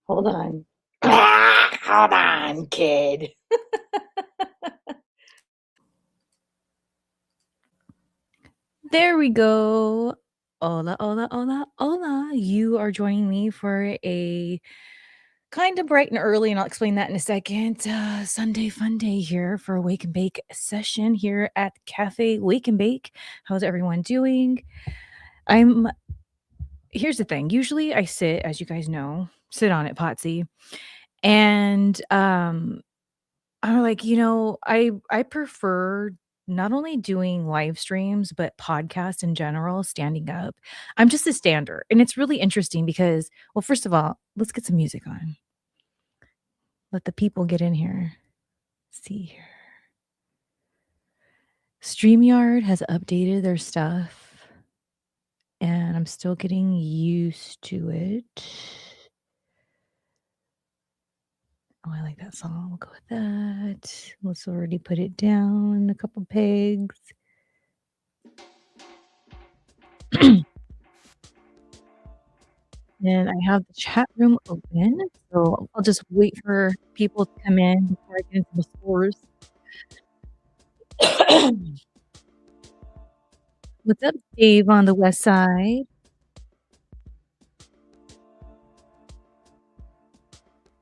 Hold on. Hold on, kid. There we go. Hola, hola, hola, hola. You are joining me for a kind of bright and early, and I'll explain that in a second. Sunday fun day here for a wake and bake session here at Cafe Wake and Bake. How's everyone doing? I'm Here's the thing. Usually I sit, as you guys know, sit on it, Potsy. And I'm like, I prefer not only doing live streams, but podcasts in general, standing up. I'm just a stander. And it's really interesting because, well, first of all, let's get some music on. Let the people get in here. See here. StreamYard has updated their stuff, and I'm still getting used to it. Oh, I like that song. We'll go with that. Let's already put it down. A couple pegs. And I have the chat room open, so I'll just wait for people to come in before I get into the stores. What's up, Dave on the west side?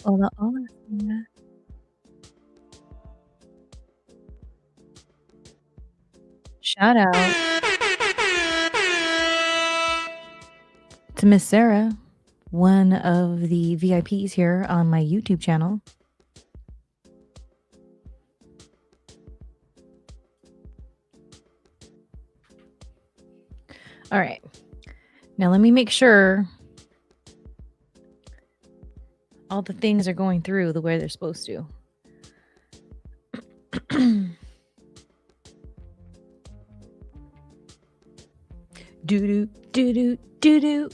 Hola, hola, Sarah. Shout out to Miss Sarah, one of the VIPs here on my YouTube channel. All right. Now let me make sure all the things are going through the way they're supposed to. Do do do do do do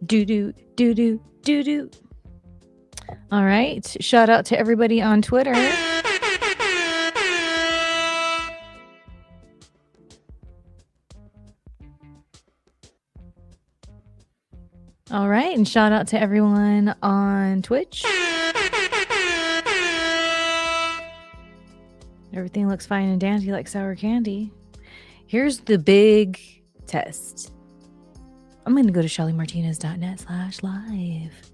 do do do do do do. All right. Shout out to everybody on Twitter. All right. And shout out to everyone on Twitch. Everything looks fine and dandy like sour candy. Here's the big test. I'm going to go to shellymartinez.net/live.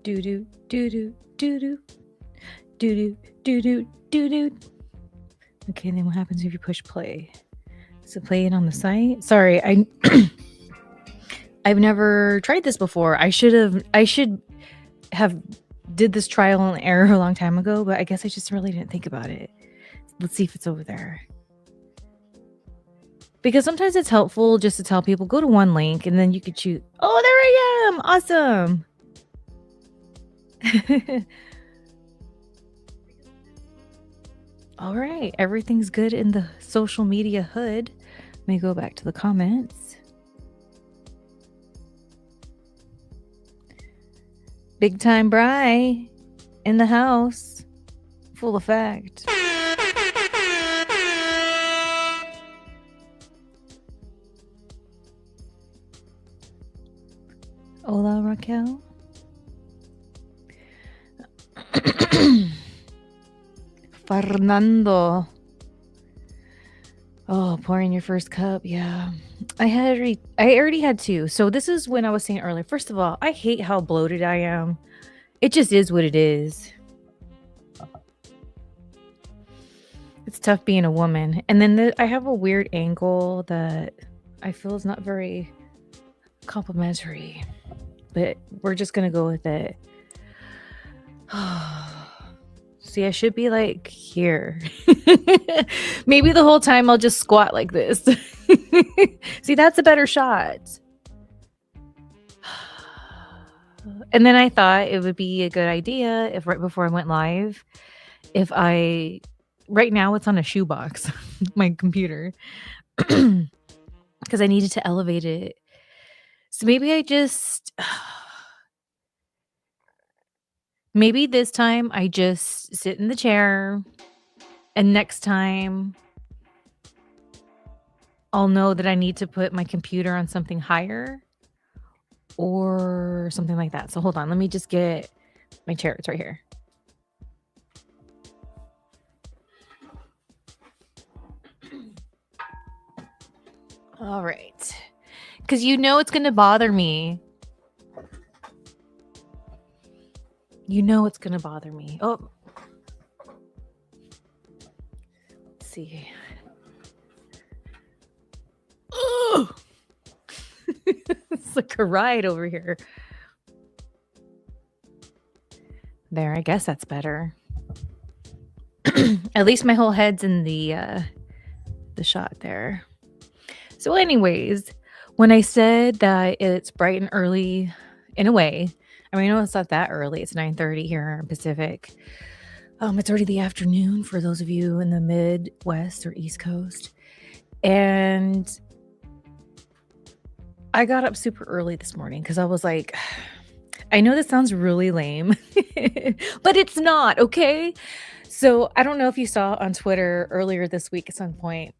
Do do do do do do do do do do do. Okay, then what happens if you push play? Does it play it on the site? Sorry, I've never tried this before. I should have did this trial and error a long time ago, but I guess I just really didn't think about it. Let's see if it's over there. Because sometimes it's helpful just to tell people, go to one link and then you could choose. Oh, there I am. Awesome. All right. Everything's good in the social media hood. Let me go back to the comments. Big time Bry in the house. Full effect. Hola, Raquel. Fernando. Oh, pouring your first cup. Yeah. I already had two. So this is when I was saying earlier. First of all, I hate how bloated I am. It just is what it is. It's tough being a woman. And then I have a weird angle that I feel is not very complimentary. But we're just going to go with it. See, I should be like here. Maybe the whole time I'll just squat like this. See, that's a better shot. And then I thought it would be a good idea if right before I went live, right now it's on a shoebox, my computer. because I needed to elevate it. So maybe I just maybe this time I just sit in the chair, and next time I'll know that I need to put my computer on something higher or something like that. So hold on, let me just get my chair. It's right here. All right. Because you know it's going to bother me. You know it's going to bother me. Oh. Let's see. Oh. It's like a ride over here. There, I guess that's better. At least my whole head's in the shot there. So anyways, when I said that it's bright and early in a way, I mean, I know it's not that early. It's 9:30 here in Pacific. It's already the afternoon for those of you in the Midwest or East Coast. And I got up super early this morning because I was like, I know this sounds really lame, but it's not, okay? So I don't know if you saw on Twitter earlier this week at some point,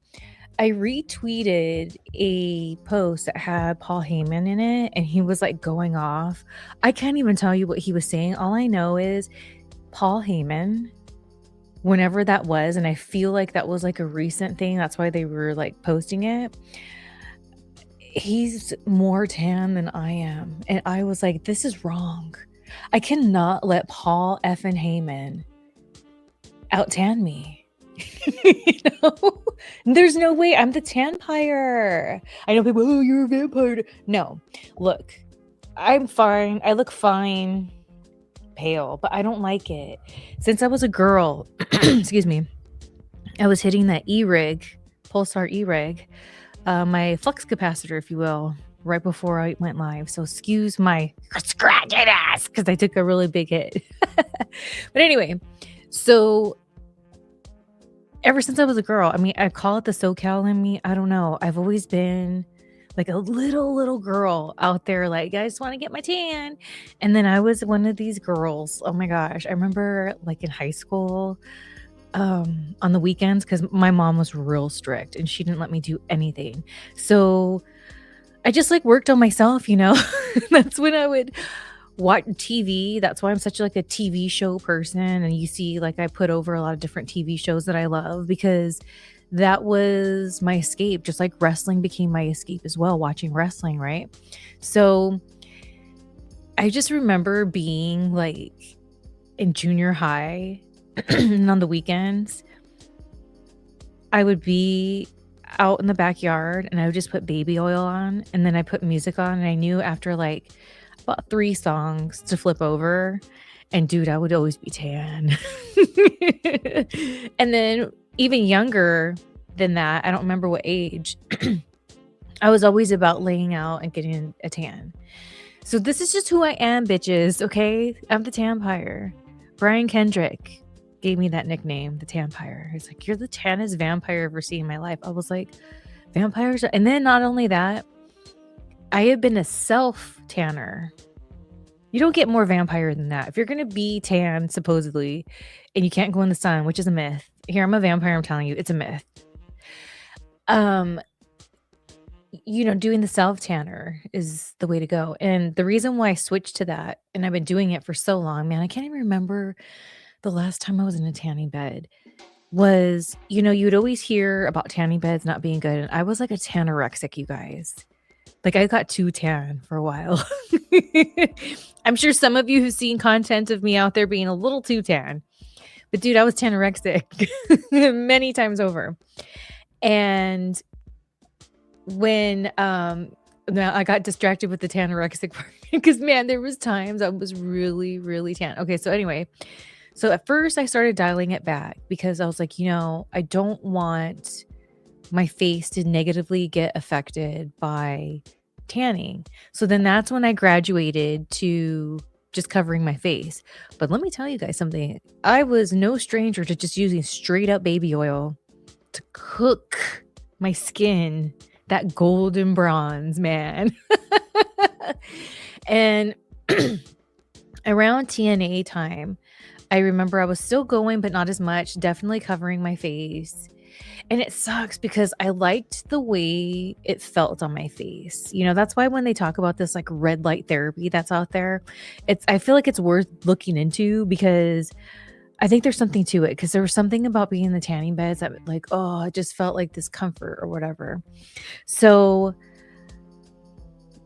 I retweeted a post that had Paul Heyman in it, and he was like going off. I can't even tell you what he was saying. All I know is Paul Heyman, whenever that was, and I feel like that was like a recent thing. That's why they were like posting it. He's more tan than I am. And I was like, this is wrong. I cannot let Paul effing Heyman out tan me. You know? There's no way. I'm the Tanpire. I know people, oh, you're a vampire. No, look, I'm fine. I look fine, pale, but I don't like it. Since I was a girl, excuse me, I was hitting that E-rig, Pulsar E-rig, my flux capacitor, if you will, right before I went live. So excuse my scratching ass because I took a really big hit. But anyway, so ever since I was a girl, I mean, I call it the SoCal in me. I don't know. I've always been like a little girl out there, like, I just want to get my tan. And then I was one of these girls. Oh my gosh. I remember like in high school, on the weekends, because my mom was real strict and she didn't let me do anything. So I just like worked on myself, you know. That's when I would watch TV. That's why I'm such like a TV show person. And you see, like, I put over a lot of different TV shows that I love because that was my escape. Just like wrestling became my escape as well, watching wrestling, right? So I just remember being like in junior high and on the weekends, I would be out in the backyard and I would just put baby oil on and then I put music on and I knew after like about 3 songs to flip over, and dude, I would always be tan. And then even younger than that, I don't remember what age, I was always about laying out and getting a tan. So this is just who I am, bitches, okay? I'm the Tanpire. Brian Kendrick gave me that nickname, the Tanpire. He's like, you're the tannest vampire I've ever seen in my life. I was like, vampires? And then not only that, I have been a self-tanner. You don't get more vampire than that. If you're going to be tan, supposedly, and you can't go in the sun, which is a myth. Here, I'm a vampire, I'm telling you, it's a myth. You know, doing the self-tanner is the way to go. And the reason why I switched to that, and I've been doing it for so long, man, I can't even remember the last time I was in a tanning bed, was, you know, you'd always hear about tanning beds not being good. And I was like a tanorexic, you guys. Like, I got too tan for a while. I'm sure some of you who've seen content of me out there being a little too tan. But dude, I was tanorexic many times over. And when now I got distracted with the tanorexic part because, man, there was times I was really tan. Okay, so anyway, so at first I started dialing it back because I was like, you know, I don't want my face to negatively get affected by tanning. So then that's when I graduated to just covering my face. But let me tell you guys something. I was no stranger to just using straight up baby oil to cook my skin that golden bronze, man. And around TNA time, I remember I was still going, but not as much, definitely covering my face. And it sucks because I liked the way it felt on my face. You know, that's why when they talk about this like red light therapy that's out there, I feel like it's worth looking into because I think there's something to it because there was something about being in the tanning beds that like, oh, I just felt like this comfort or whatever. So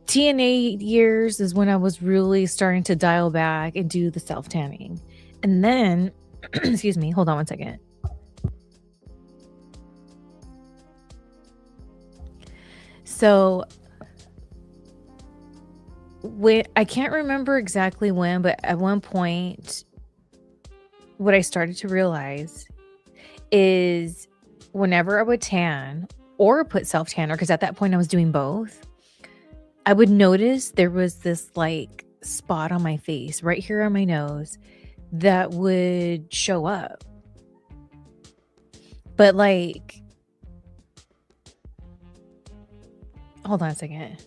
TNA years is when I was really starting to dial back and do the self tanning. And then, excuse me, hold on one second. So I can't remember exactly when, but at one point, what I started to realize is whenever I would tan or put self tanner, because at that point I was doing both, I would notice there was this like spot on my face right here on my nose that would show up. But like, hold on a second.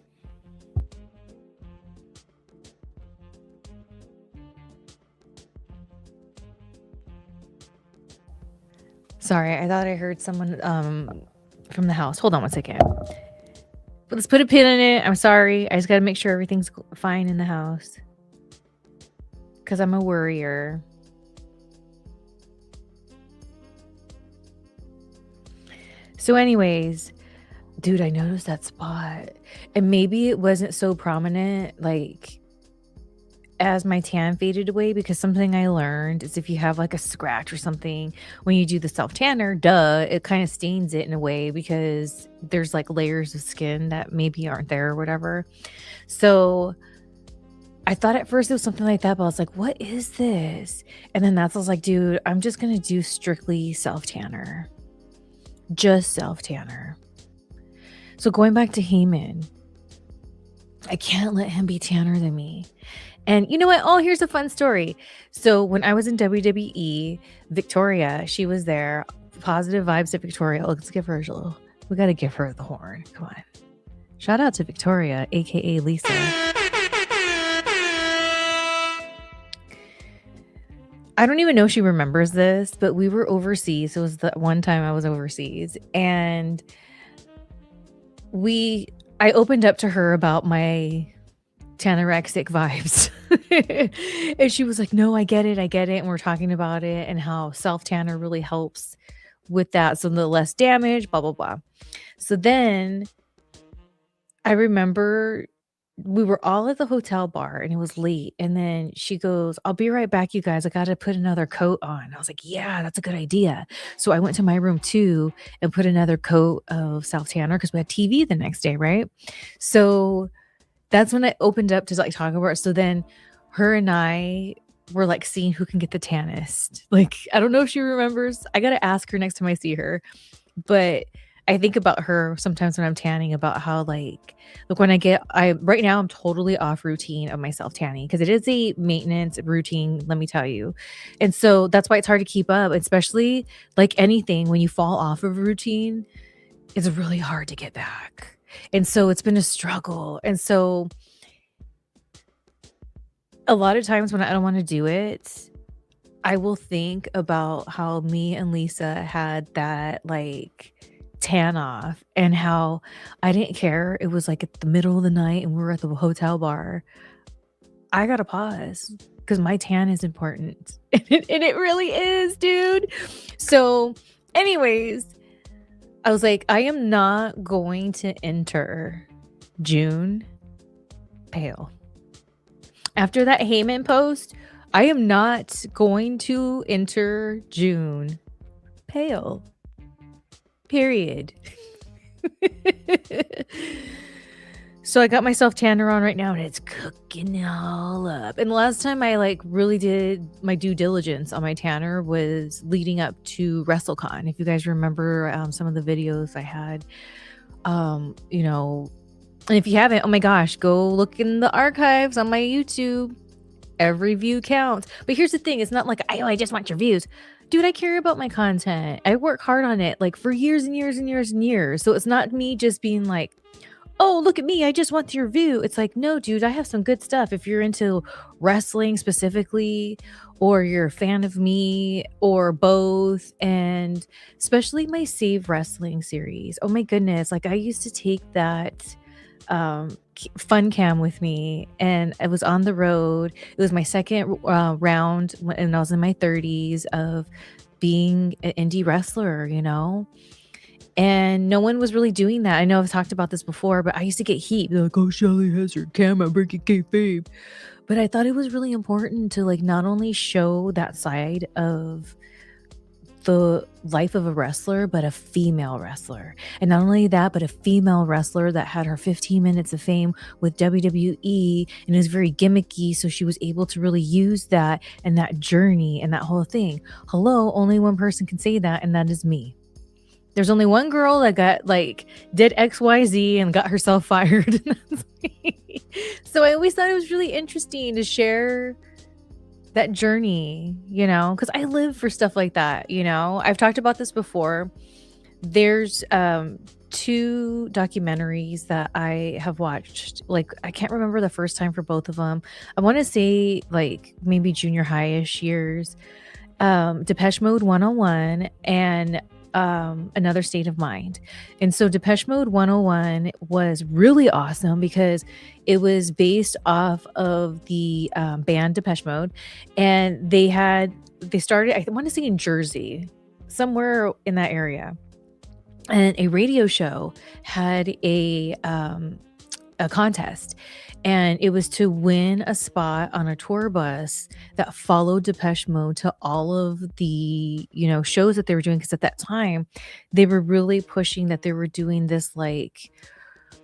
Sorry, I thought I heard someone from the house. Hold on one second. Let's put a pin in it. I'm sorry. I just got to make sure everything's fine in the house. Because I'm a worrier. So anyways, dude, I noticed that spot. And maybe it wasn't so prominent like as my tan faded away, because something I learned is if you have like a scratch or something when you do the self tanner, it kind of stains it in a way because there's like layers of skin that maybe aren't there or whatever. So I thought at first it was something like that, but I was like, what is this? And then I was like, dude, I'm just gonna do strictly self tanner. Just self tanner. So going back to Heyman, I can't let him be tanner than me. And you know what? Oh, here's a fun story. So when I was in WWE, Victoria, she was there. Positive vibes at Victoria. Let's give her a little. We got to give her the horn. Come on. Shout out to Victoria, aka Lisa. I don't even know if she remembers this, but we were overseas. It was the one time I was overseas, and I opened up to her about my tanorexic vibes. And she was like, no, I get it. And we're talking about it and how self tanner really helps with that. So the less damage, blah, blah, blah. So then I remember we were all at the hotel bar and it was late. And then she goes, I'll be right back, you guys. I got to put another coat on. I was like, yeah, that's a good idea. So I went to my room too and put another coat of self tanner because we had TV the next day, right? So that's when I opened up to like talk about it. So then her and I were like seeing who can get the tannest. Like, I don't know if she remembers. I got to ask her next time I see her. But I think about her sometimes when I'm tanning about how like, look, when right now I'm totally off routine of my self tanning because it is a maintenance routine, let me tell you. And so that's why it's hard to keep up, especially like anything when you fall off of routine, it's really hard to get back. And so it's been a struggle. And so a lot of times when I don't want to do it, I will think about how me and Lisa had that like tan off and how I didn't care. It was like at the middle of the night and we were at the hotel bar. I got to pause because my tan is important. And it really is, dude. So anyways, I was like, I am not going to enter June pale. After that Heyman post, I am not going to enter June pale. Period. So I got myself tanner on right now and it's cooking it all up. And the last time I like really did my due diligence on my tanner was leading up to WrestleCon. If you guys remember some of the videos I had, you know, and if you haven't, oh my gosh, go look in the archives on my YouTube. Every view counts. But here's the thing. It's not like, I just want your views. Dude, I care about my content. I work hard on it like for years and years and years and years. So it's not me just being like, oh, look at me. I just want your view. It's like, no, dude, I have some good stuff. If you're into wrestling specifically, or you're a fan of me, or both, and especially my Save Wrestling series. Oh my goodness. Like I used to take that fun cam with me and I was on the road. It was my second round when I was in my 30s of being an indie wrestler, you know? And no one was really doing that. I know I've talked about this before, but I used to get heat. They're like, oh, Shelly has her camera breaking kayfabe. But I thought it was really important to like not only show that side of the life of a wrestler, but a female wrestler. And not only that, but a female wrestler that had her 15 minutes of fame with WWE and is very gimmicky. So she was able to really use that and that journey and that whole thing. Hello, only one person can say that, and that is me. There's only one girl that got like did XYZ and got herself fired. And that's me. So I always thought it was really interesting to share that journey, you know, because I live for stuff like that, you know. I've talked about this before. There's two documentaries that I have watched. Like I can't remember the first time for both of them. I want to say like maybe junior high-ish years. Depeche Mode 101 and Another State of Mind. And so Depeche Mode 101 was really awesome because it was based off of the band Depeche Mode. And they started, I want to say in Jersey, somewhere in that area. And a radio show had a contest, and it was to win a spot on a tour bus that followed Depeche Mode to all of the, you know, shows that they were doing. Because at that time, they were really pushing that they were doing this like,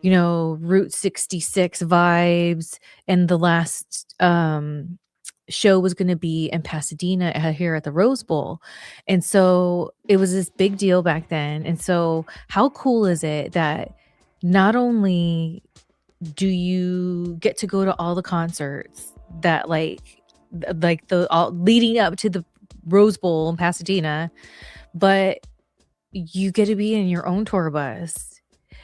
you know, Route 66 vibes, and the last show was going to be in Pasadena here at the Rose Bowl. And so it was this big deal back then. And so how cool is it that not only do you get to go to all the concerts that like the all leading up to the Rose Bowl in Pasadena, but you get to be in your own tour bus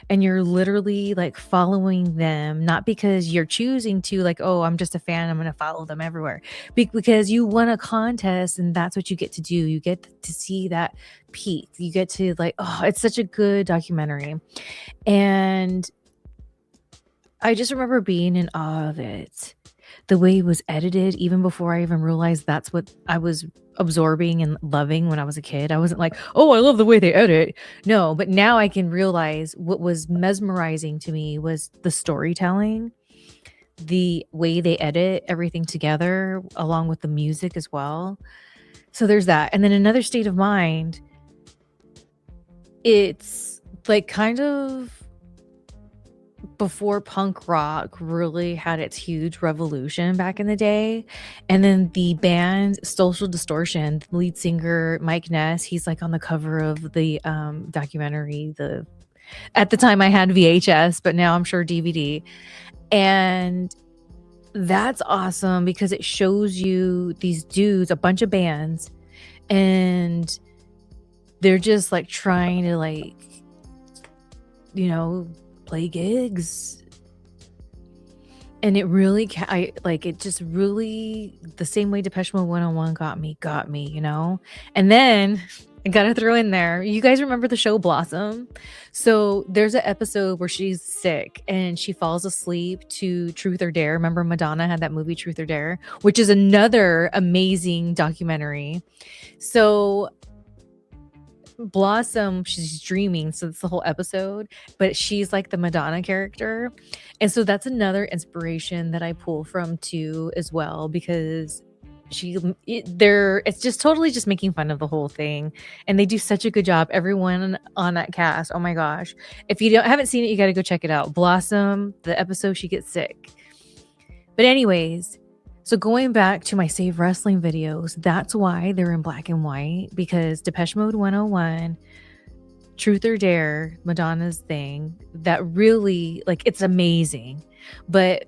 and you're literally like following them, not because you're choosing to like, oh, I'm just a fan, I'm going to follow them everywhere, because you won a contest and that's what you get to do. You get to see that peak. You get to like, oh, it's such a good documentary. And I just remember being in awe of it. The way it was edited, even before I even realized that's what I was absorbing and loving when I was a kid. I wasn't like, oh, I love the way they edit. No, but now I can realize what was mesmerizing to me was the storytelling, the way they edit everything together, along with the music as well. So there's that. And then Another State of Mind, it's like kind of before punk rock really had its huge revolution back in the day. And then the band Social Distortion, the lead singer Mike Ness, he's like on the cover of the documentary. At the time I had VHS, but now I'm sure DVD. And that's awesome because it shows you these dudes, a bunch of bands, and they're just like trying to like, you know, play gigs. And it really it just really, the same way Depeche Mode 101 got me, you know. And then I gotta throw in there, you guys remember the show Blossom? So there's an episode where she's sick and she falls asleep to Truth or Dare. Remember Madonna had that movie Truth or Dare, which is another amazing documentary. So Blossom, she's dreaming, so it's the whole episode, but she's like the Madonna character. And so that's another inspiration that I pull from too as well, because it's just totally just making fun of the whole thing, and they do such a good job. Everyone on that cast, oh my gosh, if you haven't seen it, you got to go check it out. Blossom, the episode she gets sick. But anyways, so going back to my Save Wrestling videos, that's why they're in black and white, because Depeche Mode 101, Truth or Dare, Madonna's thing, that really, like, it's amazing. But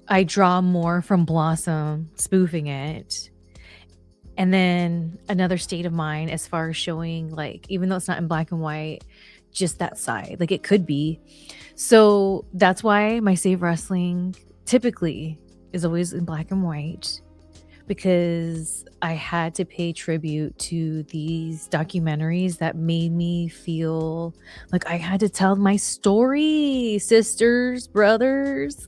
I draw more from Blossom spoofing it. And then another state of mind as far as showing, like, even though it's not in black and white, just that side. Like, it could be. So that's why my Save Wrestling typically is always in black and white, because I had to pay tribute to these documentaries that made me feel like I had to tell my story, sisters, brothers.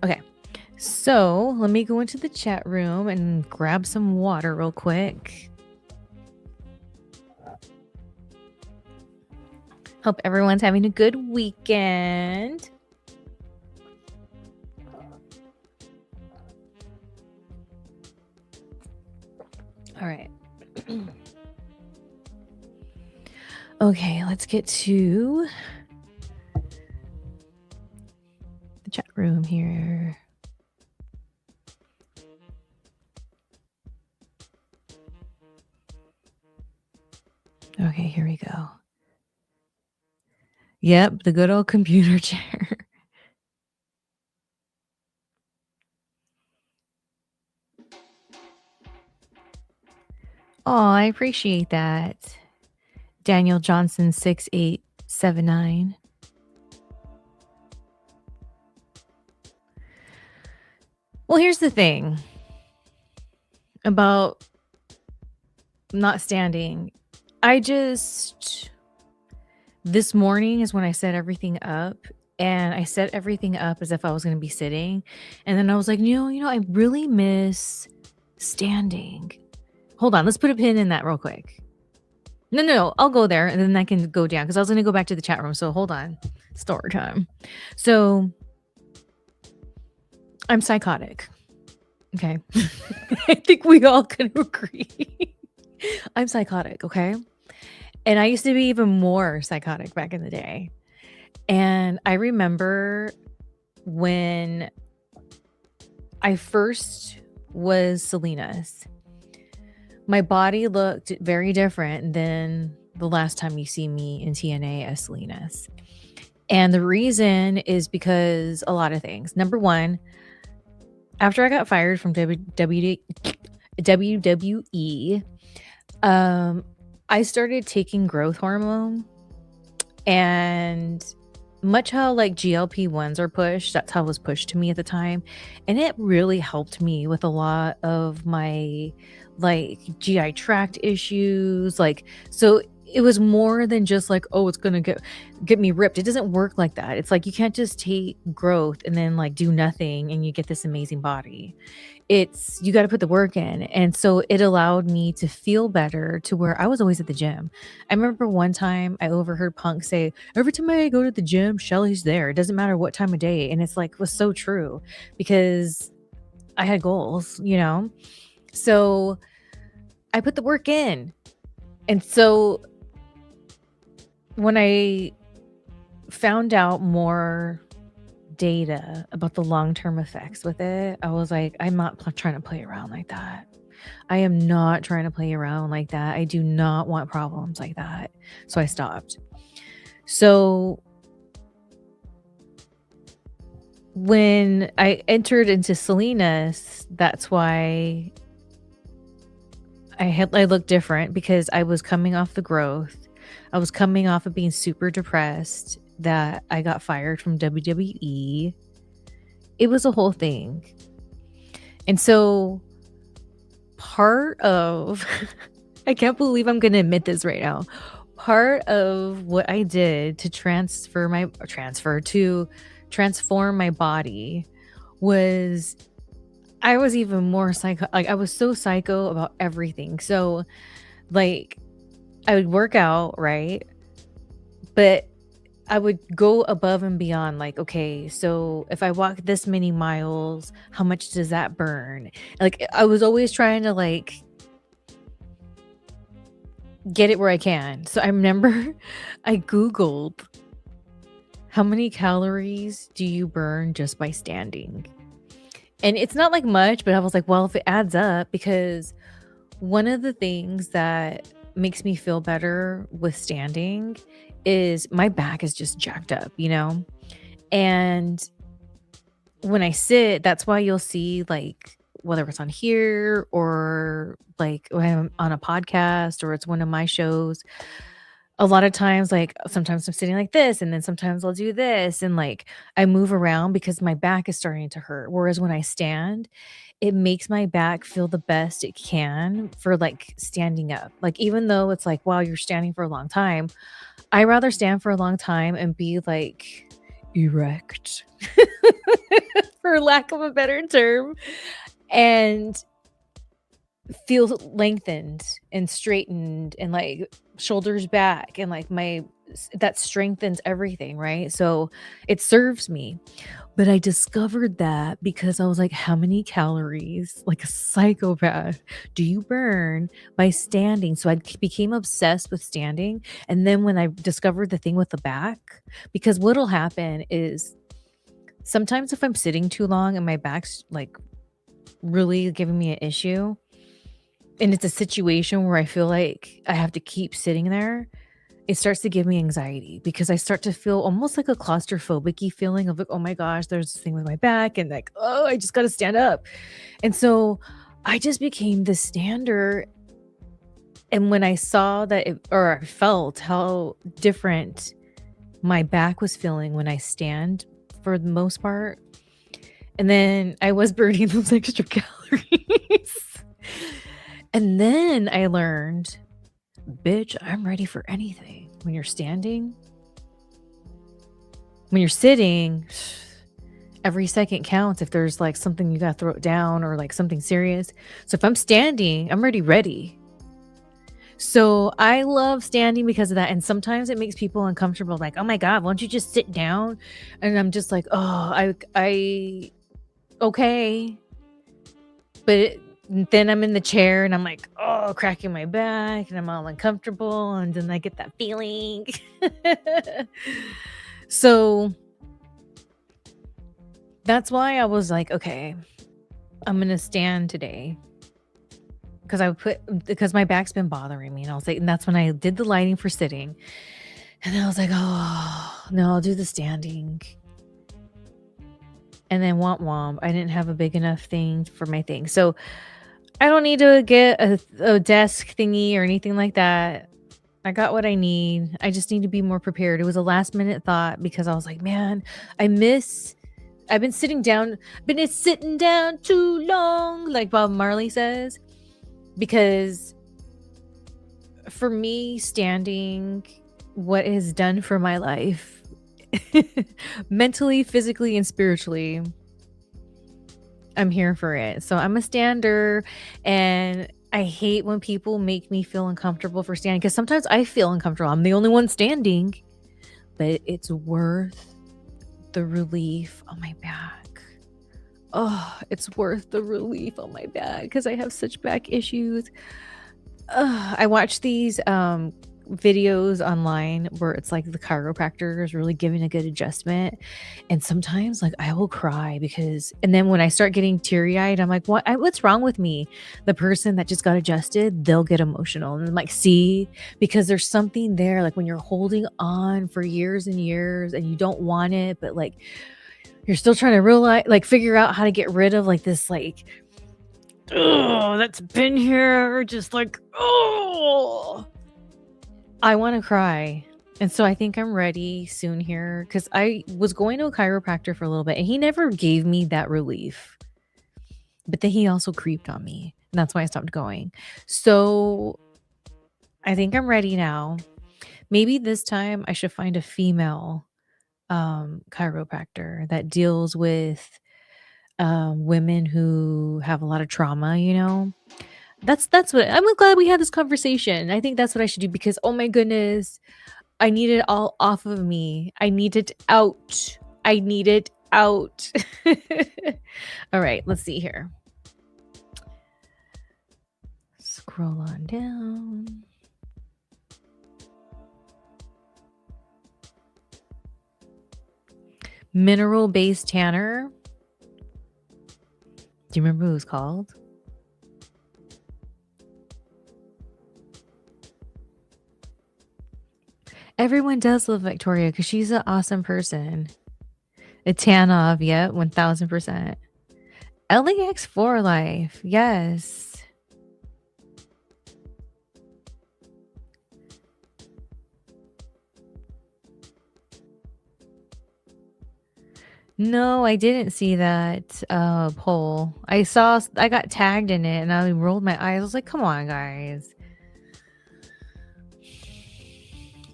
Okay. So let me go into the chat room and grab some water real quick. Hope everyone's having a good weekend. All right. Okay, let's get to the chat room here. Okay, here we go. Yep, the good old computer chair. Oh, I appreciate that. Daniel Johnson 6879. Well, here's the thing about not standing. This morning is when I set everything up, and I set everything up as if I was going to be sitting. And then I was like, I really miss standing. Hold on, let's put a pin in that real quick. No, I'll go there and then I can go down, because I was going to go back to the chat room. So hold on, story time. So I'm psychotic. Okay. I think we all can agree. I'm psychotic, okay? And I used to be even more psychotic back in the day. And I remember when I first was Selena's, my body looked very different than the last time you see me in TNA as Selena's. And the reason is because a lot of things. Number one, after I got fired from WWE, I started taking growth hormone, and much how like GLP-1s are pushed, that's how it was pushed to me at the time. And it really helped me with a lot of my like GI tract issues. So it was more than just like, oh, it's gonna get me ripped. It doesn't work like that. It's like you can't just take growth and then like do nothing and you get this amazing body. You got to put the work in. And so it allowed me to feel better, to where I was always at the gym. I remember one time I overheard Punk say, every time I go to the gym, Shelly's there. It doesn't matter what time of day. And it's like, was so true, because I had goals, So I put the work in. And so when I found out more data about the long-term effects with it, I was like, I'm not trying to play around like that. I am not trying to play around like that. I do not want problems like that. So I stopped. So when I entered into Selena's, that's why I looked different, because I was coming off the growth. I was coming off of being super depressed that I got fired from WWE. It was a whole thing. And so part of, I can't believe I'm going to admit this right now. Part of what I did to transform my body was, I was even more psycho. Like, I was so psycho about everything. So like I would work out, right? But I would go above and beyond. Like, okay, so if I walk this many miles, how much does that burn? Like, I was always trying to like get it where I can. So I remember I Googled, how many calories do you burn just by standing? And it's not like much, but I was like, well, if it adds up, because one of the things that makes me feel better with standing is my back is just jacked up, And when I sit, that's why you'll see, like, whether it's on here or, like, when I'm on a podcast or it's one of my shows, a lot of times, like, sometimes I'm sitting like this, and then sometimes I'll do this, and, like, I move around because my back is starting to hurt, whereas when I stand, it makes my back feel the best it can for, like, standing up. Like, even though it's like, "Wow, you're standing for a long time," I rather stand for a long time and be, like, erect, for lack of a better term, and feel lengthened and straightened and, like, shoulders back and, like, that strengthens everything, right? So, it serves me. But I discovered that because I was like, "How many calories, like a psychopath, do you burn by standing?" So I became obsessed with standing, and then when I discovered the thing with the back, because what'll happen is sometimes if I'm sitting too long and my back's, like, really giving me an issue, and it's a situation where I feel like I have to keep sitting there, it starts to give me anxiety because I start to feel almost like a claustrophobic-y feeling of like, "Oh my gosh, there's this thing with my back," and like, "Oh, I just gotta stand up." And so I just became the stander, and when I saw that or I felt how different my back was feeling when I stand for the most part, and then I was burning those extra calories. And then I learned, "Bitch, I'm ready for anything." When you're standing, when you're sitting, every second counts if there's, like, something you gotta throw it down or, like, something serious. So if I'm standing, I'm already ready. So I love standing because of that, and sometimes it makes people uncomfortable, like, "Oh my god, why don't you just sit down?" And I'm just like, "Oh, I okay." But then I'm in the chair and I'm like, "Oh," cracking my back, and I'm all uncomfortable, and then I get that feeling. So that's why I was like, "Okay, I'm gonna stand today." Because my back's been bothering me, and I was like, and that's when I did the lighting for sitting, and then I was like, "Oh, no, I'll do the standing." And then womp womp, I didn't have a big enough thing for my thing. So I don't need to get a desk thingy or anything like that. I got what I need. I just need to be more prepared. It was a last minute thought because I was like, man, I miss I've been sitting down too long, like Bob Marley says, because for me, standing, what it has done for my life, mentally, physically, and spiritually, I'm here for it. So I'm a stander, and I hate when people make me feel uncomfortable for standing because sometimes I feel uncomfortable. I'm the only one standing, but it's worth the relief on my back. Oh, it's worth the relief on my back because I have such back issues. I watch these videos online where it's like the chiropractor is really giving a good adjustment, and sometimes like I will cry because, and then when I start getting teary-eyed, I'm like, what's wrong with me? The person that just got adjusted, they'll get emotional, and I'm like, see, because there's something there, like when you're holding on for years and years and you don't want it, but like you're still trying to realize, like, figure out how to get rid of like this, like, oh, that's been here, just like, oh, I wanna cry. And so I think I'm ready soon here because I was going to a chiropractor for a little bit, and he never gave me that relief, but then he also creeped on me, and that's why I stopped going. So, I think I'm ready now. Maybe this time I should find a female, chiropractor that deals with, women who have a lot of trauma, you know? That's what I'm glad we had this conversation. I think that's what I should do because, oh my goodness, I need it all off of me. I need it out. I need it out. All right, let's see here. Scroll on down. Mineral based tanner. Do you remember who it was called? Everyone does love Victoria because she's an awesome person. Itanov, yep, 1000%. LAX for life, yes. No, I didn't see that poll. I got tagged in it and I rolled my eyes. I was like, come on, guys.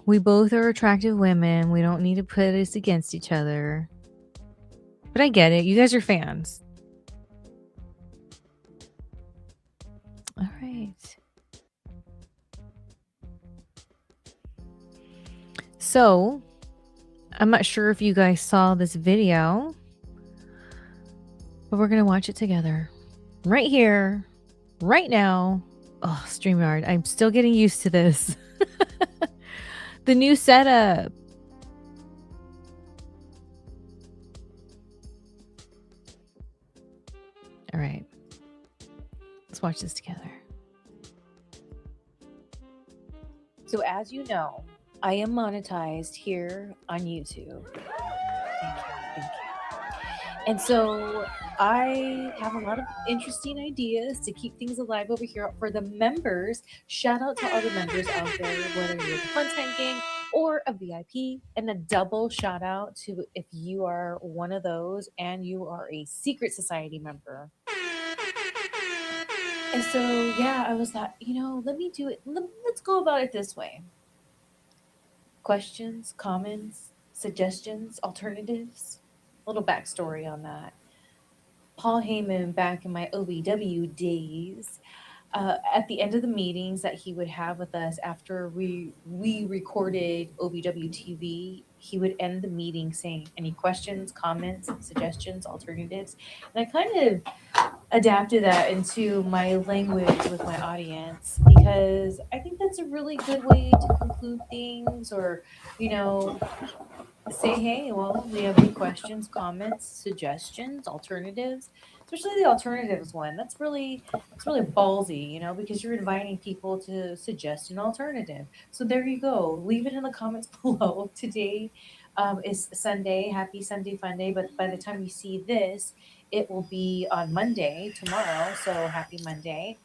We both are attractive women. We don't need to put us against each other. But I get it. You guys are fans. All right. So, I'm not sure if you guys saw this video, but we're going to watch it together. Right here, right now. Oh, StreamYard. I'm still getting used to this. The new setup. All right. Let's watch this together. So as you know, I am monetized here on YouTube. Thank you. And so I have a lot of interesting ideas to keep things alive over here for the members. Shout out to all the members out there, whether you're the Fun Time Gang or a VIP, and a double shout out to if you are one of those and you are a secret society member. And so, yeah, I was like, let me do it. Let's go about it this way. Questions, comments, suggestions, alternatives. A little backstory on that. Paul Heyman, back in my OVW days, at the end of the meetings that he would have with us after we recorded OVW TV, he would end the meeting saying, any questions, comments, suggestions, alternatives? And I kind of adapted that into my language with my audience because I think that's a really good way to conclude things or, say, hey, well, we have any questions, comments, suggestions, alternatives, especially the alternatives one. That's really ballsy, because you're inviting people to suggest an alternative. So there you go. Leave it in the comments below. Today is Sunday. Happy Sunday Fun Day. But by the time you see this, it will be on Monday, tomorrow. So happy Monday.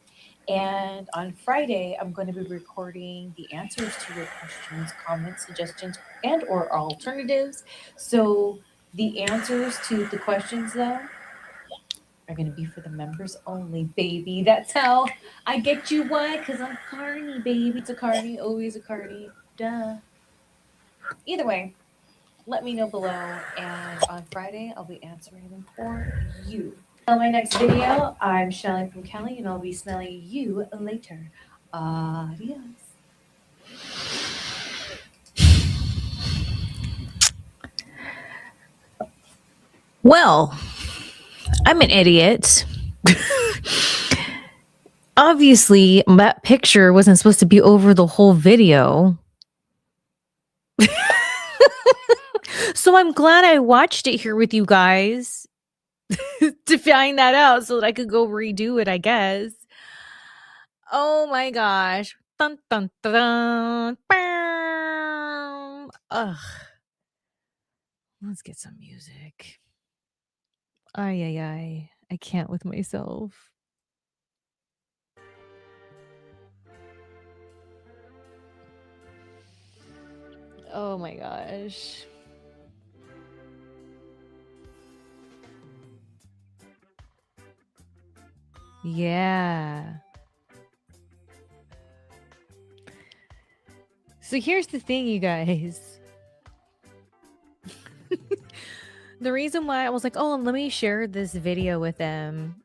And on Friday, I'm going to be recording the answers to your questions, comments, suggestions, and or alternatives. So the answers to the questions, though, are going to be for the members only, baby. That's how I get you. Why? Because I'm Carney, baby. It's a Carney, always a Carney. Duh. Either way, let me know below. And on Friday, I'll be answering them for you. On my next video, I'm Shelly from Kelly, and I'll be smelling you later. Adios. Well, I'm an idiot. Obviously, that picture wasn't supposed to be over the whole video. So I'm glad I watched it here with you guys to find that out so that I could go redo it, I guess. Oh my gosh. Dun, dun, dun, dun. Ugh. Let's get some music. Ay, ay, ay. I can't with myself. Oh my gosh. Yeah. So here's the thing, you guys. The reason why I was like, oh, let me share this video with them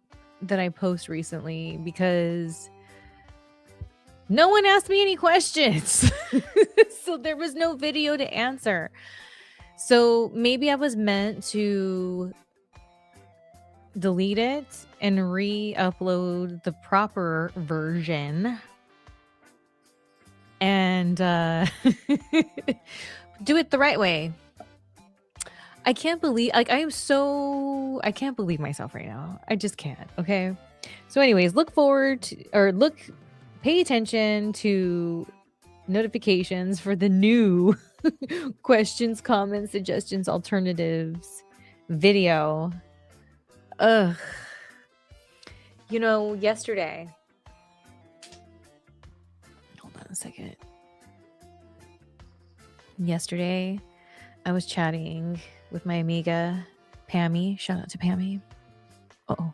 that I post recently because no one asked me any questions. So there was no video to answer. So maybe I was meant to delete it and re-upload the proper version and do it the right way. I can't believe, I can't believe myself right now. I just can't. Okay. So anyways, pay attention to notifications for the new questions, comments, suggestions, alternatives video. Ugh. You know, yesterday. Hold on a second. Yesterday, I was chatting with my amiga, Pammy. Shout out to Pammy. Uh-oh.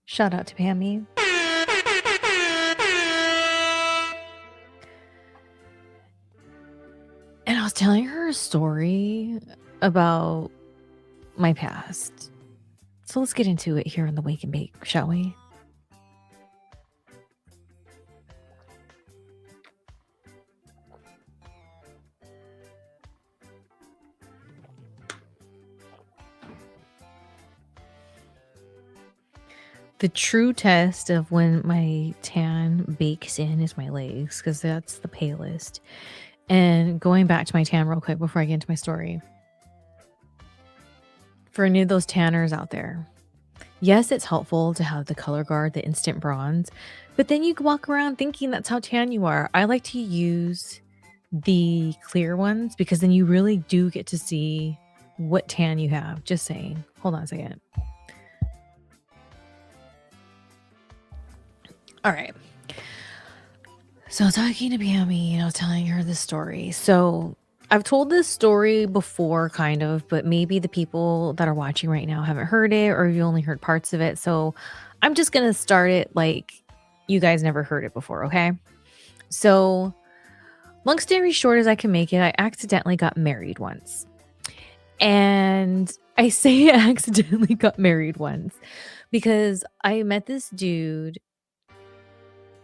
Shout out to Pammy. And I was telling her a story about my past. So let's get into it here on the Wake and Bake, shall we? The true test of when my tan bakes in is my legs, because that's the palest. And going back to my tan real quick before I get into my story. For any of those tanners out there, yes, it's helpful to have the color guard, the instant bronze, but then you can walk around thinking that's how tan you are. I like to use the clear ones because then you really do get to see what tan you have. Just saying. Hold on a second. All right. So talking to Pammy, I was telling her this story. So I've told this story before, kind of, but maybe the people that are watching right now haven't heard it, or you only heard parts of it. So I'm just going to start it like you guys never heard it before, okay? So long story short as I can make it, I accidentally got married once. And I say I accidentally got married once because I met this dude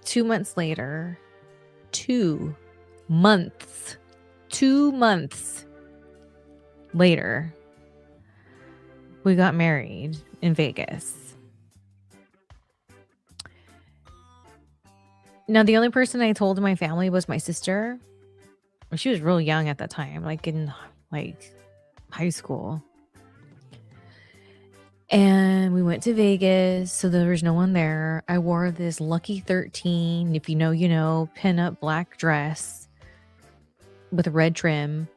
2 months later. 2 months. 2 months later, we got married in Vegas. Now, the only person I told in my family was my sister. She was real young at that time, like in high school. And we went to Vegas, so there was no one there. I wore this Lucky 13, if you know, you know, pinup black dress with a red trim.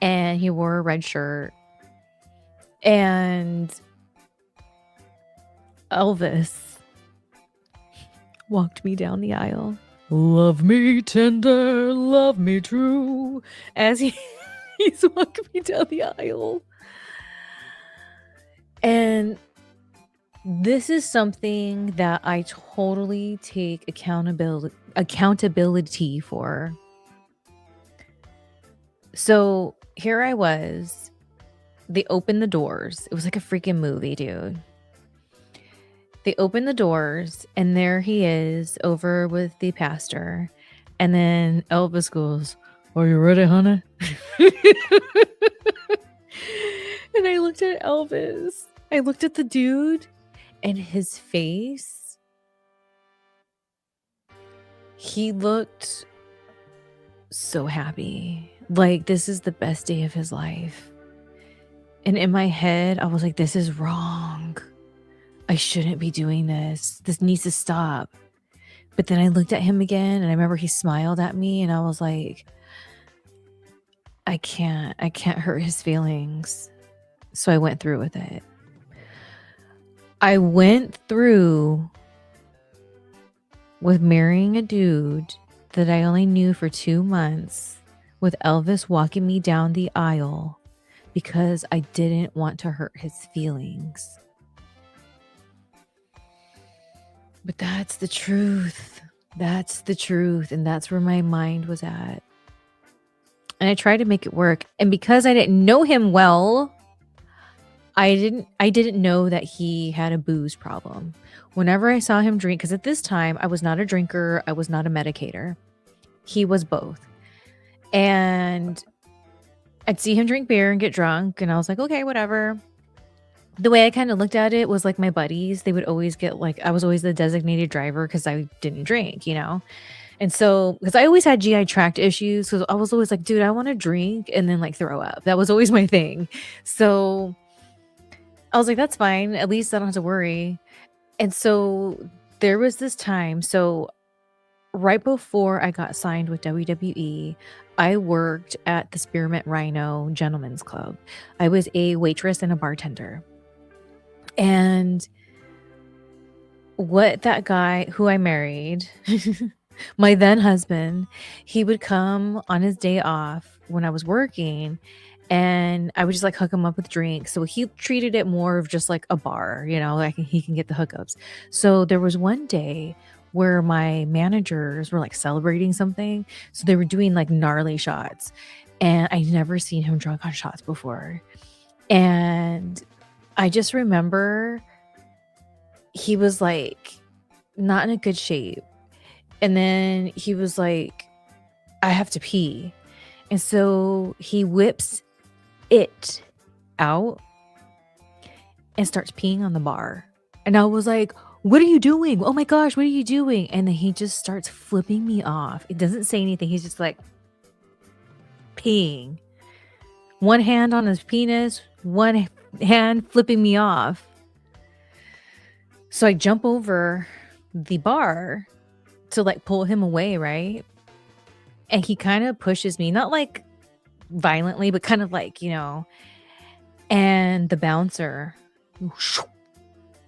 And he wore a red shirt. And Elvis walked me down the aisle. Love me tender, love me true. As he's walking me down the aisle. And this is something that I totally take accountability for. So here I was. They opened the doors. It was like a freaking movie, dude. They opened the doors, and there he is over with the pastor. And then Elvis goes, "Are you ready, honey?" And I looked at Elvis. I looked at the dude, and his face, he looked so happy. Like, this is the best day of his life. And in my head, I was like, this is wrong. I shouldn't be doing this. This needs to stop. But then I looked at him again, and I remember he smiled at me, and I was like, I can't hurt his feelings. So I went through with it. I went through with marrying a dude that I only knew for 2 months, with Elvis walking me down the aisle because I didn't want to hurt his feelings. But that's the truth. That's the truth. And that's where my mind was at. And I tried to make it work. And because I didn't know him well, I didn't know that he had a booze problem. Whenever I saw him drink, because at this time I was not a drinker, I was not a medicator. He was both. And I'd see him drink beer and get drunk, and I was like, okay, whatever. The way I kind of looked at it was like my buddies, they would always get like, I was always the designated driver because I didn't drink, you know? And so, because I always had GI tract issues, so I was always like, dude, I want to drink and then like throw up. That was always my thing. So I was like, that's fine. At least I don't have to worry. And so there was this time. So right before I got signed with WWE, I worked at the Spearmint Rhino Gentlemen's Club. I was a waitress and a bartender. And what that guy who I married, my then husband, he would come on his day off when I was working, and I would just like hook him up with drinks. So he treated it more of just like a bar, like he can get the hookups. So there was one day where my managers were like celebrating something. So they were doing like gnarly shots, and I never seen him drunk on shots before. And I just remember he was like not in a good shape. And then he was like, I have to pee. And so he whips it out and starts peeing on the bar. And I was like, what are you doing? Oh my gosh, what are you doing? And then he just starts flipping me off. It doesn't say anything. He's just like peeing. One hand on his penis, one hand flipping me off. So I jump over the bar to like pull him away, right? And he kind of pushes me, not like violently, but kind of like, and the bouncer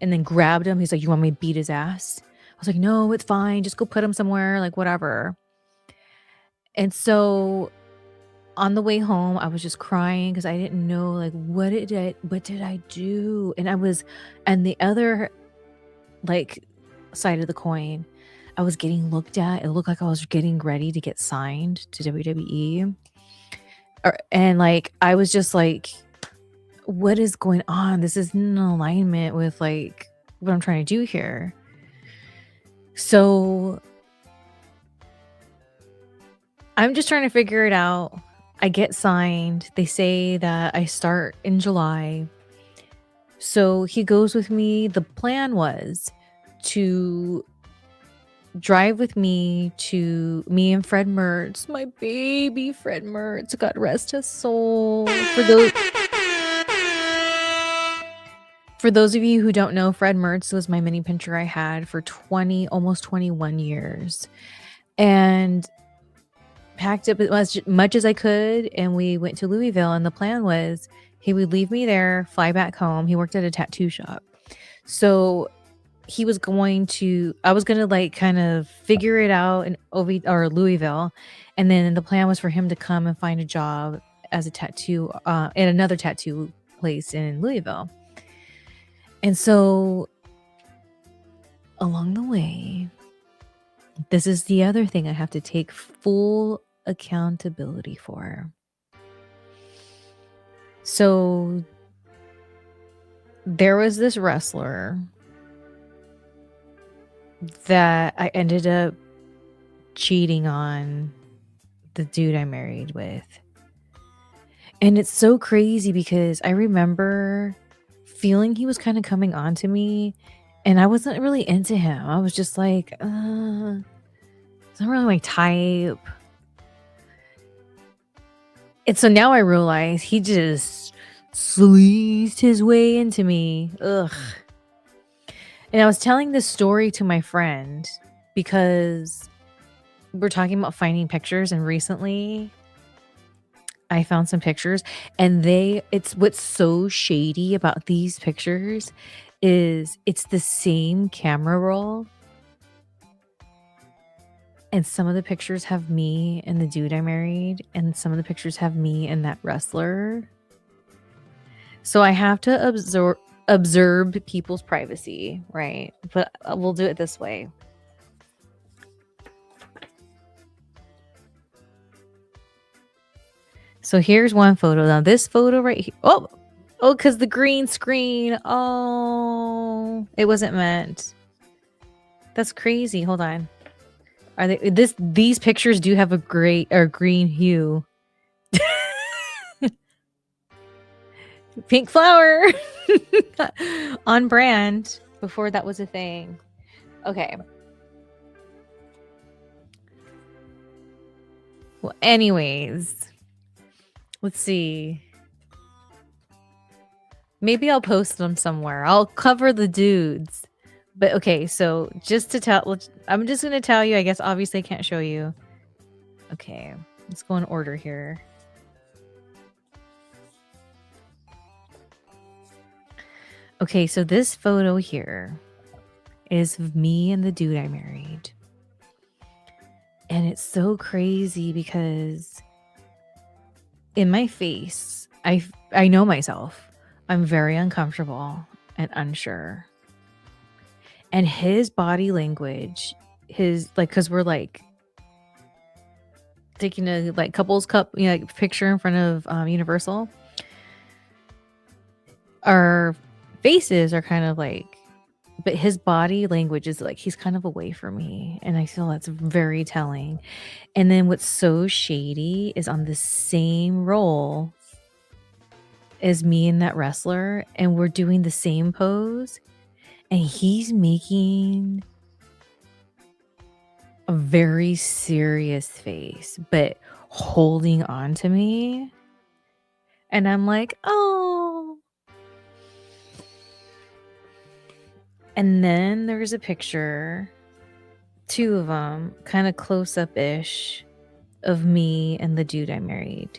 and then grabbed him. He's like, you want me to beat his ass? I was like, no, it's fine. Just go put him somewhere, like whatever. And so on the way home, I was just crying because I didn't know like what did I do? And the other like side of the coin, I was getting looked at. It looked like I was getting ready to get signed to WWE. And like I was just like, what is going on? This isn't in alignment with like what I'm trying to do here. So I'm just trying to figure it out. I get signed. They say that I start in July. So he goes with me. The plan was to drive with me and Fred Mertz, my baby Fred Mertz, God rest his soul. For those of you who don't know, Fred Mertz was my mini pincher I had for almost 21 years. And packed up as much as I could, and we went to Louisville, and the plan was he would leave me there, fly back home. He worked at a tattoo shop. So I was going to like kind of figure it out in Louisville. And then the plan was for him to come and find a job as a tattoo in another tattoo place in Louisville. And so along the way, this is the other thing I have to take full accountability for. So there was this wrestler that I ended up cheating on the dude I married with. And it's so crazy because I remember feeling he was kind of coming on to me, and I wasn't really into him. I was just like, it's not really my type. And so now I realize he just sleazed his way into me. Ugh. And I was telling this story to my friend because we're talking about finding pictures, and recently I found some pictures, and what's so shady about these pictures is it's the same camera roll. And some of the pictures have me and the dude I married, and some of the pictures have me and that wrestler. So I have to observe people's privacy, right? But we'll do it this way. So here's one photo. Now this photo right here. Oh, because the green screen. Oh, it wasn't meant. That's crazy. Hold on. These pictures do have a green hue. Pink flower. On brand before that was a thing. Okay. Well, anyways, let's see. Maybe I'll post them somewhere. I'll cover the dudes. But okay, so just to tell, I'm just gonna tell you. I guess obviously I can't show you. Okay, let's go in order here. Okay, so this photo here is of me and the dude I married. And it's so crazy because in my face, I know myself. I'm very uncomfortable and unsure. And his body language, his like, cause we're like taking a like couples cup, like picture in front of Universal. Our faces are kind of like, but his body language is like he's kind of away from me, and I feel that's very telling. And then what's so shady is on the same role as me and that wrestler, and we're doing the same pose, and he's making a very serious face, but holding on to me. And I'm like, oh. And then there's a picture, two of them, kind of close up ish, of me and the dude I married.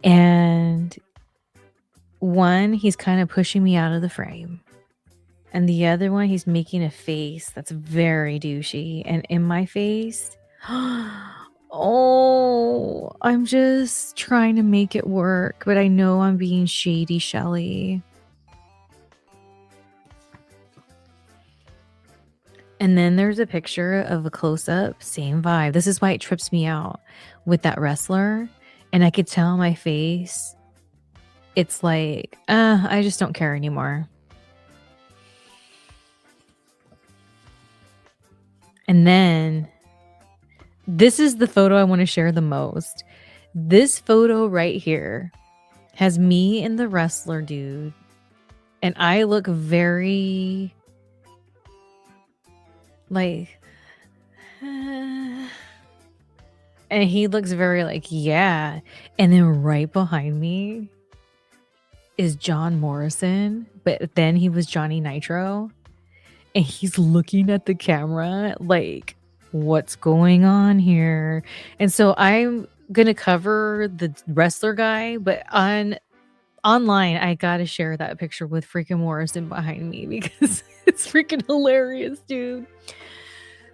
And one, he's kind of pushing me out of the frame. And the other one, he's making a face that's very douchey. And in my face, oh, I'm just trying to make it work, but I know I'm being shady, Shelly. And then there's a picture of a close-up, same vibe. This is why it trips me out with that wrestler. And I could tell on my face, it's like, I just don't care anymore. And then this is the photo I want to share the most. This photo right here has me and the wrestler dude. And I look very like, and he looks very like, yeah. And then right behind me is John Morrison, but then he was Johnny Nitro. And he's looking at the camera like, what's going on here? And so I'm gonna cover the wrestler guy, but online I gotta share that picture with freaking Morrison behind me because it's freaking hilarious, dude.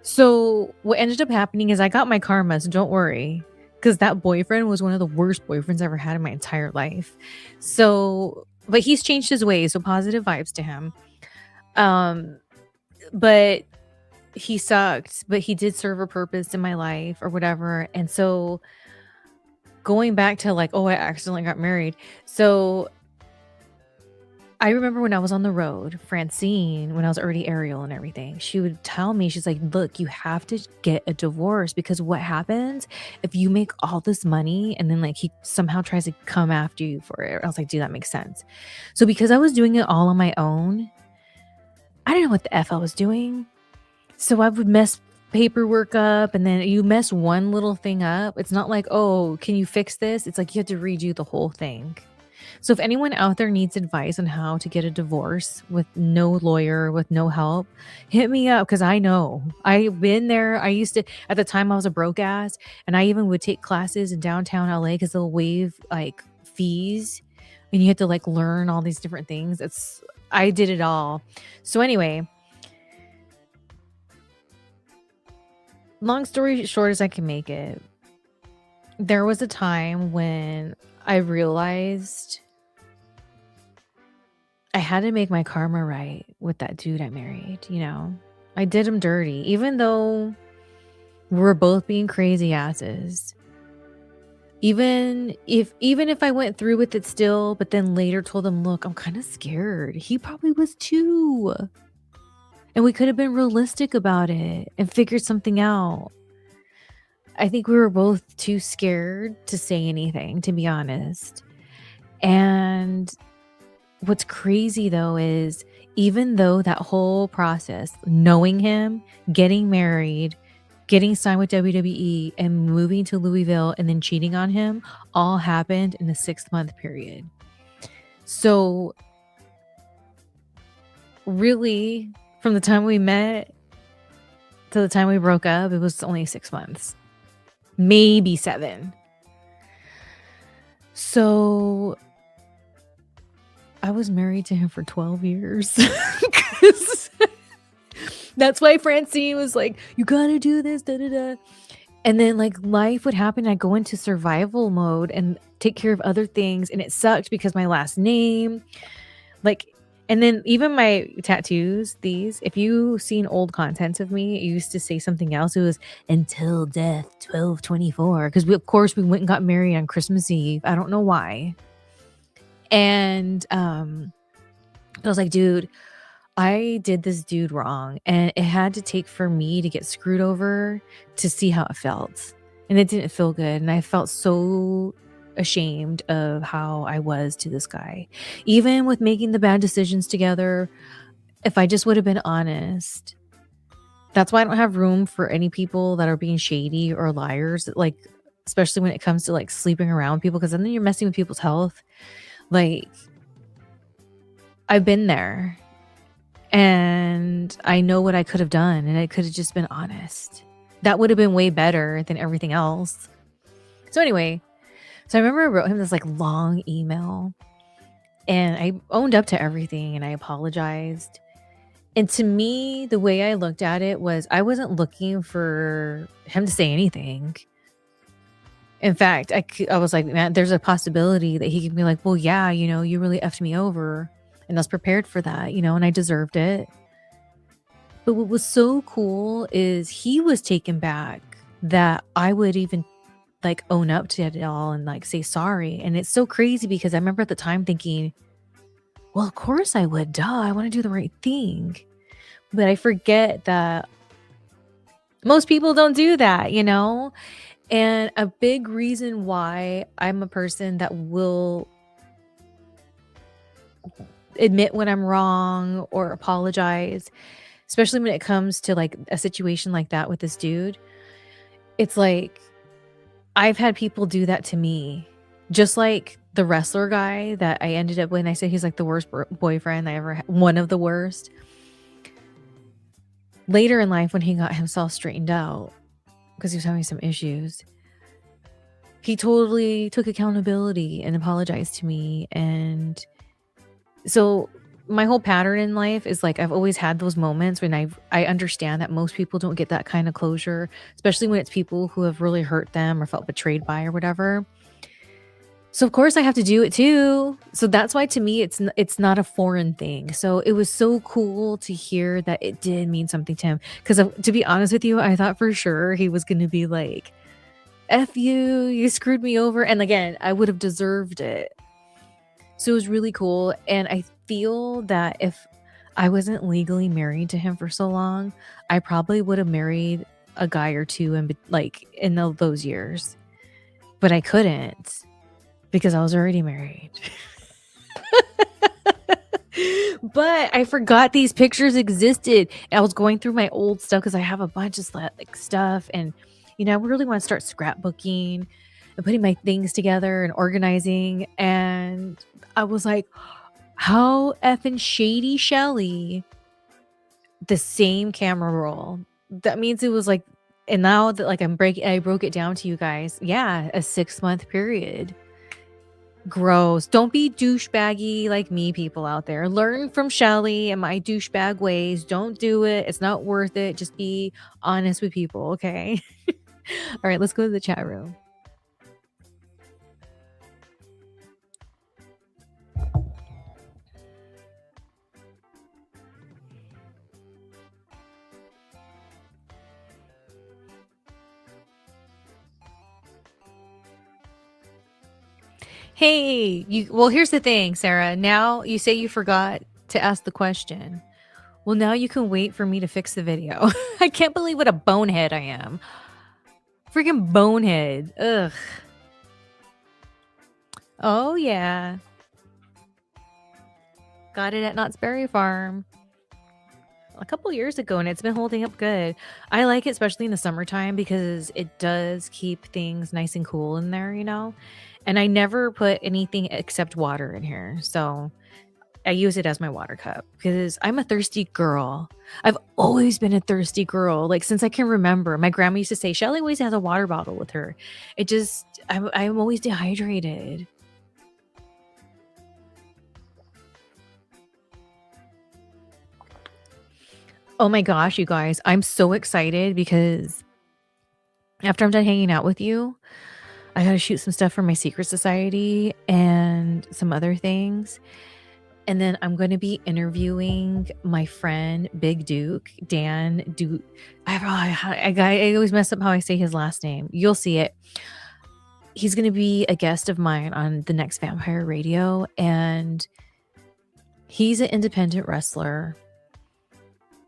So what ended up happening is I got my karma, so don't worry, because that boyfriend was one of the worst boyfriends I ever had in my entire life. So, but he's changed his ways, so positive vibes to him. But he sucked, but he did serve a purpose in my life or whatever. And so going back to like, oh, I accidentally got married. So I remember when I was on the road, Francine, when I was already Ariel and everything, she would tell me, she's like, look, you have to get a divorce because what happens if you make all this money and then like he somehow tries to come after you for it? I was like, dude, that makes sense. So because I was doing it all on my own, I didn't know what the F I was doing. So I would mess paperwork up, and then you mess one little thing up. It's not like, oh, can you fix this? It's like you have to redo the whole thing. So if anyone out there needs advice on how to get a divorce with no lawyer, with no help, hit me up because I know. I've been there. I used to, at the time I was a broke ass, and I even would take classes in downtown LA because they'll waive like fees and you have to like learn all these different things. I did it all. So anyway, long story short as I can make it, there was a time when I realized I had to make my karma right with that dude I married, you know? I did him dirty, even though we're both being crazy asses. Even if I went through with it still, but then later told him, look, I'm kind of scared. He probably was too. And we could have been realistic about it and figured something out. I think we were both too scared to say anything, to be honest. And what's crazy though is even though that whole process, knowing him, getting married, getting signed with WWE, and moving to Louisville and then cheating on him all happened in a 6-month period. So really, From the time we met to the time we broke up, it was only 6 months. Maybe 7. So I was married to him for 12 years. 'Cause that's why Francine was like, "You gotta do this, da da da." And then like life would happen. I'd go into survival mode and take care of other things. And it sucked because my last name, like, and then even my tattoos, these, if you seen old content of me, it used to say something else. It was until death 1224. Because we, of course, we went and got married on Christmas Eve. I don't know why. And I was like, dude, I did this dude wrong, and it had to take for me to get screwed over to see how it felt. And it didn't feel good. And I felt so ashamed of how I was to this guy. Even with making the bad decisions together, if I just would have been honest. That's why I don't have room for any people that are being shady or liars, like, especially when it comes to like sleeping around people, because then you're messing with people's health. Like, I've been there. And I know what I could have done, and I could have just been honest. That would have been way better than everything else. So anyway, so I remember I wrote him this like long email, and I owned up to everything and I apologized. And to me, the way I looked at it was I wasn't looking for him to say anything. In fact, I was like, man, there's a possibility that he could be like, well, yeah, you really effed me over. And I was prepared for that, and I deserved it. But what was so cool is he was taken back that I would even like own up to it all and like say sorry. And it's so crazy because I remember at the time thinking, well, of course I would. Duh, I want to do the right thing. But I forget that most people don't do that, And a big reason why I'm a person that will admit when I'm wrong or apologize, especially when it comes to like a situation like that with this dude. It's like I've had people do that to me, just like the wrestler guy that I ended up with. I said he's like the worst boyfriend I ever had, one of the worst. Later in life, when he got himself straightened out because he was having some issues, he totally took accountability and apologized to me. And so my whole pattern in life is like I've always had those moments when I understand that most people don't get that kind of closure, especially when it's people who have really hurt them or felt betrayed by or whatever. So of course I have to do it too. So that's why to me it's not a foreign thing. So it was so cool to hear that it did mean something to him. Because to be honest with you, I thought for sure he was going to be like, "F you, you screwed me over," and again, I would have deserved it. So it was really cool. And I feel that if I wasn't legally married to him for so long, I probably would have married a guy or two in those years. But I couldn't because I was already married. But I forgot these pictures existed. I was going through my old stuff because I have a bunch of like stuff, and I really want to start scrapbooking and putting my things together and organizing. And I was like, how effing shady, Shelly. The same camera roll. That means it was like, and now that like I broke it down to you guys. Yeah, a 6-month period. Gross. Don't be douchebaggy like me, people out there. Learn from Shelly and my douchebag ways. Don't do it. It's not worth it. Just be honest with people, okay? All right, let's go to the chat room. Hey, well, here's the thing, Sarah. Now you say you forgot to ask the question. Well, now you can wait for me to fix the video. I can't believe what a bonehead I am. Freaking bonehead. Ugh. Oh, yeah. Got it at Knott's Berry Farm a couple years ago, and it's been holding up good. I like it, especially in the summertime, because it does keep things nice and cool in there, And I never put anything except water in here. So I use it as my water cup because I'm a thirsty girl. I've always been a thirsty girl. Like since I can remember, my grandma used to say Shelly always has a water bottle with her. It just I'm always dehydrated. Oh my gosh, you guys, I'm so excited because after I'm done hanging out with you, I got to shoot some stuff for my secret society and some other things. And then I'm going to be interviewing my friend Big Duke, Dan Duke. I always mess up how I say his last name. You'll see it. He's going to be a guest of mine on the next Vampire Radio, and he's an independent wrestler.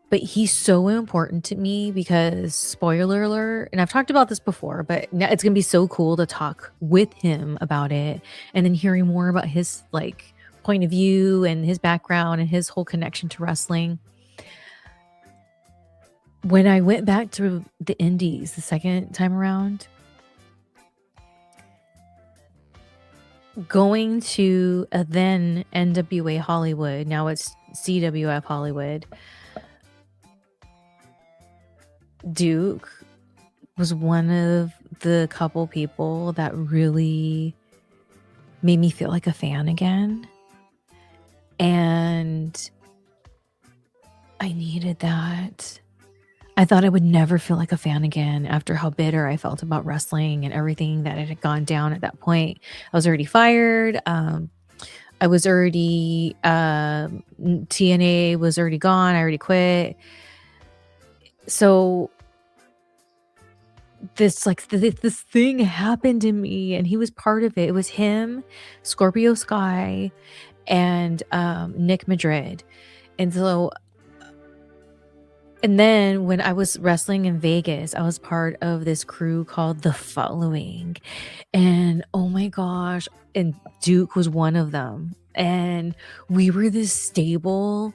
But he's so important to me because, spoiler alert, and I've talked about this before, but now it's going to be so cool to talk with him about it and then hearing more about his like point of view and his background and his whole connection to wrestling. When I went back to the Indies the second time around, going to a then NWA Hollywood, now it's CWF Hollywood, Duke was one of the couple people that really made me feel like a fan again. And I needed that. I thought I would never feel like a fan again after how bitter I felt about wrestling and everything that had gone down at that point. I was already fired. I was already, TNA was already gone. I already quit. So this thing happened to me and he was part of it. It was him, Scorpio Sky, and Nick Madrid. And so, and then when I was wrestling in Vegas, I was part of this crew called The Following. And oh my gosh, and Duke was one of them. And we were this stable,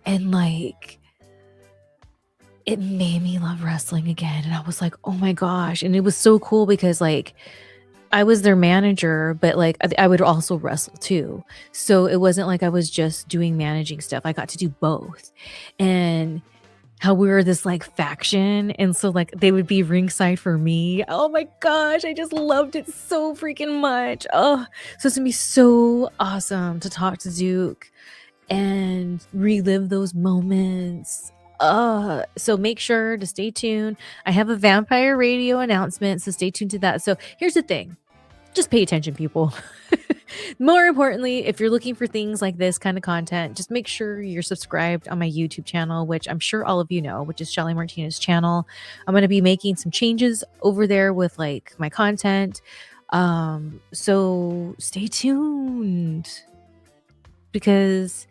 and like it made me love wrestling again. And I was like, oh my gosh. And it was so cool because like I was their manager, but like I would also wrestle too. So it wasn't like I was just doing managing stuff. I got to do both. And how we were this like faction. And so like they would be ringside for me. Oh my gosh. I just loved it so freaking much. Oh, so it's gonna be so awesome to talk to Duke and relive those moments. So make sure to stay tuned. I have a Vampire Radio announcement, so stay tuned to that. So here's the thing. Just pay attention, people. More importantly, if you're looking for things like this kind of content, just make sure you're subscribed on my YouTube channel, which I'm sure all of you know, which is Shelly Martinez channel. I'm going to be making some changes over there with like my content. So stay tuned because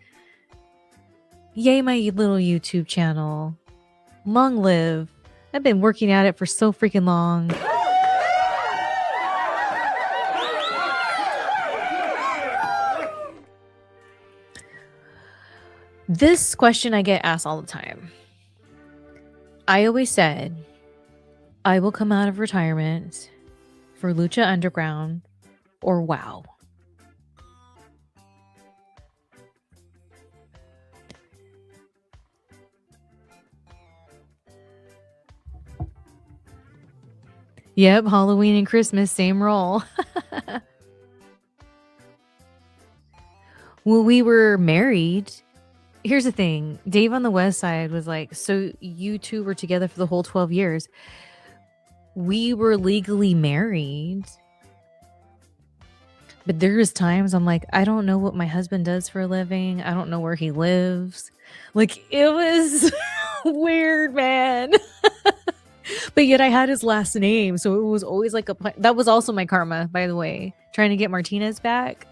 yay, my little YouTube channel. Long live. I've been working at it for so freaking long. This question I get asked all the time. I always said, I will come out of retirement for Lucha Underground or WoW. Yep, Halloween and Christmas, same role. Well, we were married. Here's the thing. Dave on the West Side was like, so you two were together for the whole 12 years. We were legally married. But there's times I'm like, I don't know what my husband does for a living. I don't know where he lives. Like, it was weird, man. But yet I had his last name. So it was always like that was also my karma, by the way. Trying to get Martinez back.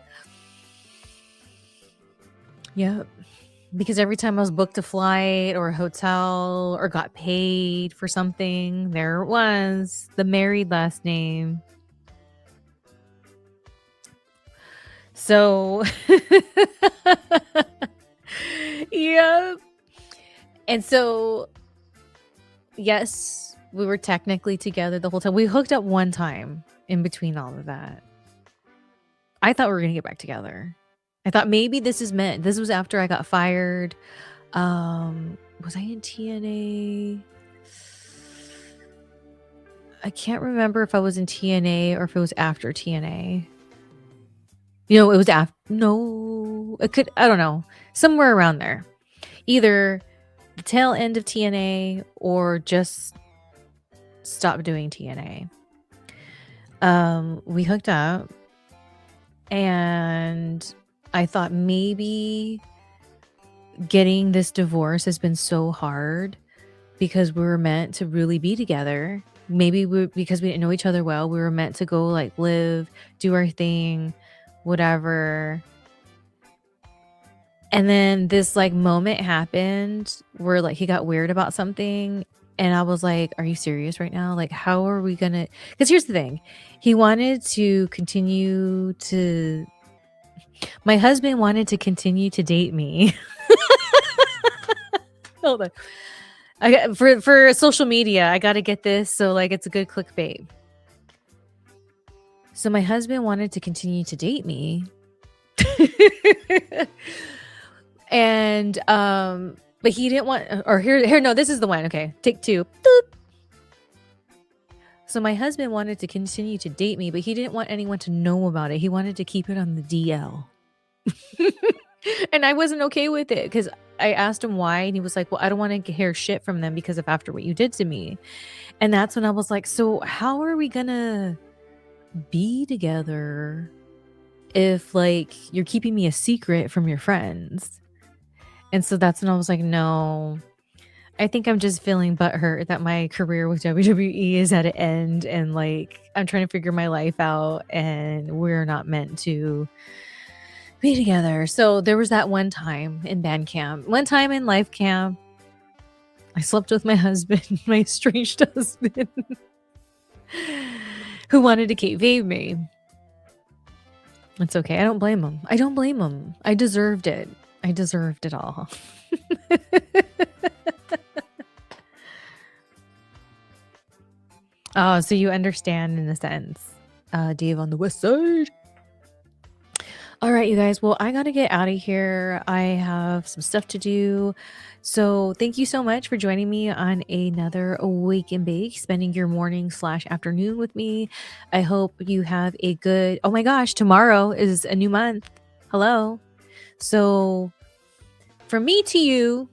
Yep. Because every time I was booked a flight or a hotel or got paid for something, there it was. The married last name. So, yeah. And so, yes, we were technically together the whole time. We hooked up one time in between all of that. I thought we were going to get back together. I thought maybe this is meant. This was after I got fired. Was I in TNA? I can't remember if I was in TNA or if it was after TNA. You know, it was after. No, it could. I don't know. Somewhere around there. Either the tail end of TNA or just stop doing TNA. We hooked up, and I thought maybe getting this divorce has been so hard because we were meant to really be together. Maybe because we didn't know each other well, we were meant to go like live, do our thing, whatever. And then this like moment happened where like he got weird about something. And I was like, are you serious right now? Like, how are we gonna? Because here's the thing. He wanted to continue to, my husband wanted to continue to date me. Hold on. For social media, I got to get this. So like, it's a good clickbait. So my husband wanted to continue to date me. And, but he didn't want, or here, no, this is the one. Okay. Take two. Boop. So my husband wanted to continue to date me, but he didn't want anyone to know about it. He wanted to keep it on the DL. And I wasn't okay with it because I asked him why, and he was like, well, I don't want to hear shit from them because of after what you did to me. And that's when I was like, so how are we gonna be together if like you're keeping me a secret from your friends? And so that's when I was like, no, I think I'm just feeling butthurt that my career with WWE is at an end, and like I'm trying to figure my life out, and we're not meant to be together. So there was that one time in band camp, one time in life camp, I slept with my husband, my estranged husband, who wanted to kayfabe me. It's okay. I don't blame him. I don't blame him. I deserved it. I deserved it all. Oh, so you understand in a sense. Dave on the west side. All right, you guys. Well, I got to get out of here. I have some stuff to do. So thank you so much for joining me on another Awake and Bake, spending your morning / afternoon with me. I hope you have a good, oh my gosh, tomorrow is a new month. Hello. So from me to you,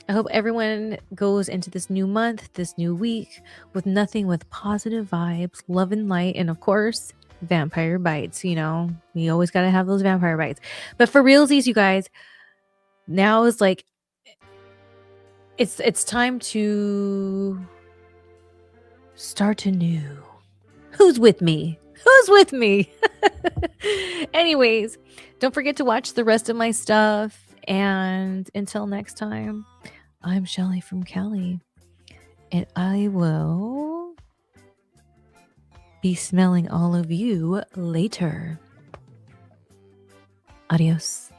I hope everyone goes into this new month, this new week with nothing with positive vibes, love and light, and of course, vampire bites. You know, you always got to have those vampire bites. But for realsies, you guys, now is like, it's time to start anew. Who's with me? Who's with me? Anyways, don't forget to watch the rest of my stuff. And until next time, I'm Shelly from Cali, and I will be smelling all of you later. Adios.